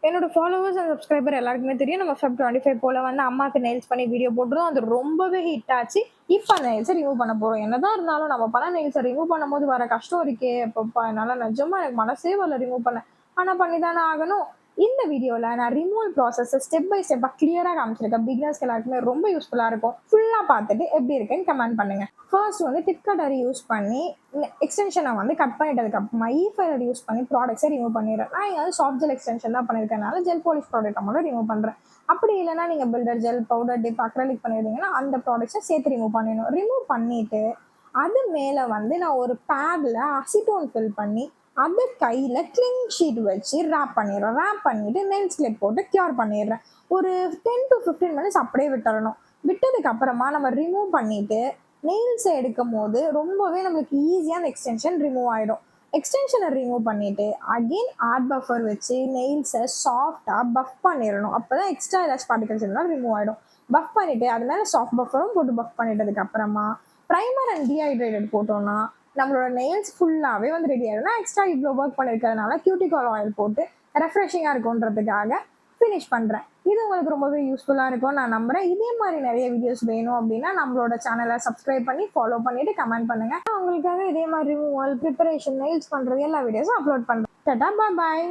என்னோட followers and subscriber எல்லாருக்குமே தெரியும். நம்ம Feb 25 போல வந்து அம்மாக்கு நெயில்ஸ் பண்ணி வீடியோ போட்டுருந்தோம். அது ரொம்பவே ஹிட் ஆச்சு. இப்ப அந்த நெயில்ஸ ரிமூவ் பண்ண போறோம். என்னதான் இருந்தாலும் நம்ம பண்ண நெயில்ஸ ரிமூவ் பண்ணும்போது வர கஷ்டம் இருக்கே! அப்பப்பா! என்னால நிஜமா எனக்கு மனசே வரல ரிமூவ் பண்ண. ஆனா பண்ணி தானே ஆகணும். இந்த வீடியோல நான் ரிமூவல் ப்ராசஸ ஸ்டெப் பை ஸ்டெப்பா கிளியரா காமிச்சிருக்கேன். பிகினர்ஸ்க்கு எல்லாருக்குமே ரொம்ப யூஸ்ஃபுல்லா இருக்கும். ஃபுல்லா பார்த்துட்டு எப்படி இருக்குன்னு கமெண்ட் பண்ணுங்க. ஃபர்ஸ்ட் வந்து டிப் கட்டர் யூஸ் பண்ணி எக்ஸ்டென்ஷனை வந்து கட் பண்ணிட்டதுக்கு அப்புறமா ஃபைலர் யூஸ் பண்ணி ப்ராடக்ட்ஸை ரிமூவ் பண்ணிடுறேன். நான் இங்கே வந்து சாஃப்ட் ஜெல் எக்ஸ்டென்ஷன் தான் பண்ணியிருக்கனால ஜெல் பாலிஷ் ப்ராடக்ட்டை மட்டும் ரிமூவ் பண்ணுறேன். அப்படி இல்லைன்னா நீங்கள் builder gel, powder dip, acrylic பண்ணிடுறீங்கன்னா அந்த ப்ராடக்ட்ஸை சேர்த்து ரிமூவ் பண்ணிடணும். ரிமூவ் பண்ணிட்டு அது மேலே வந்து நான் ஒரு பேடில் அசிட்டோன் ஃபில் பண்ணி அதை கையில் கிளிங் ஷீட் வச்சு ரேப் பண்ணிடுறேன். ரேப் பண்ணிவிட்டு நெயில் ஸ்லிப் போட்டு க்யூர் பண்ணிடுறேன். ஒரு 10 to 15 மினிட்ஸ் அப்படியே விட்டுறணும். விட்டதுக்கு அப்புறமா நம்ம ரிமூவ் பண்ணிவிட்டு நெயில்ஸை எடுக்கும் போது ரொம்பவே நம்மளுக்கு ஈஸியாக அந்த எக்ஸ்டென்ஷன் ரிமூவ் ஆகிடும். எக்ஸ்டென்ஷனை ரிமூவ் பண்ணிவிட்டு அகெயின் ஆர்ட் பஃபர் வச்சு நெயில்ஸை சாஃப்டாக பஃப் பண்ணிடணும். அப்போ தான் எக்ஸ்ட்ரா ஏதாச்சும் பார்ட்டிகல்ஸ் இருந்தாலும் ரிமூவ் ஆகிடும். பஃப் பண்ணிவிட்டு அது மேலே சாஃப்ட் பஃபரும் போட்டு பஃப் பண்ணிட்டதுக்கு அப்புறமா ப்ரைமர் அண்ட் டீஹைட்ரேட்டட் போட்டோம்னா நம்மளோட நெயில்ஸ் ஃபுல்லாகவே வந்து ரெடி ஆகிடும். நான் எக்ஸ்ட்ரா இவ்வளோ ஒர்க் பண்ணியிருக்கிறதுனால கியூட்டிகால் ஆயில் போட்டு ரெஃப்ரெஷிங்காக இருக்குன்றதுக்காக ஃபினிஷ் பண்ணுறேன். இது உங்களுக்கு ரொம்பவே யூஸ்ஃபுல்லாக இருக்கும் நான் நம்புகிறேன். இதே மாதிரி நிறைய வீடியோஸ் வேணும் அப்படின்னா நம்மளோட சேனலை சப்ஸ்கிரைப் பண்ணி ஃபாலோ பண்ணிவிட்டு கமெண்ட் பண்ணுங்கள். நான் உங்களுக்காக இதே மாதிரி ரிமூவல், ப்ரிப்பரேஷன், நெயில்ஸ் பண்ணுறது எல்லா வீடியோஸும் அப்லோட் பண்ணுறேன். டாடா, பாய்.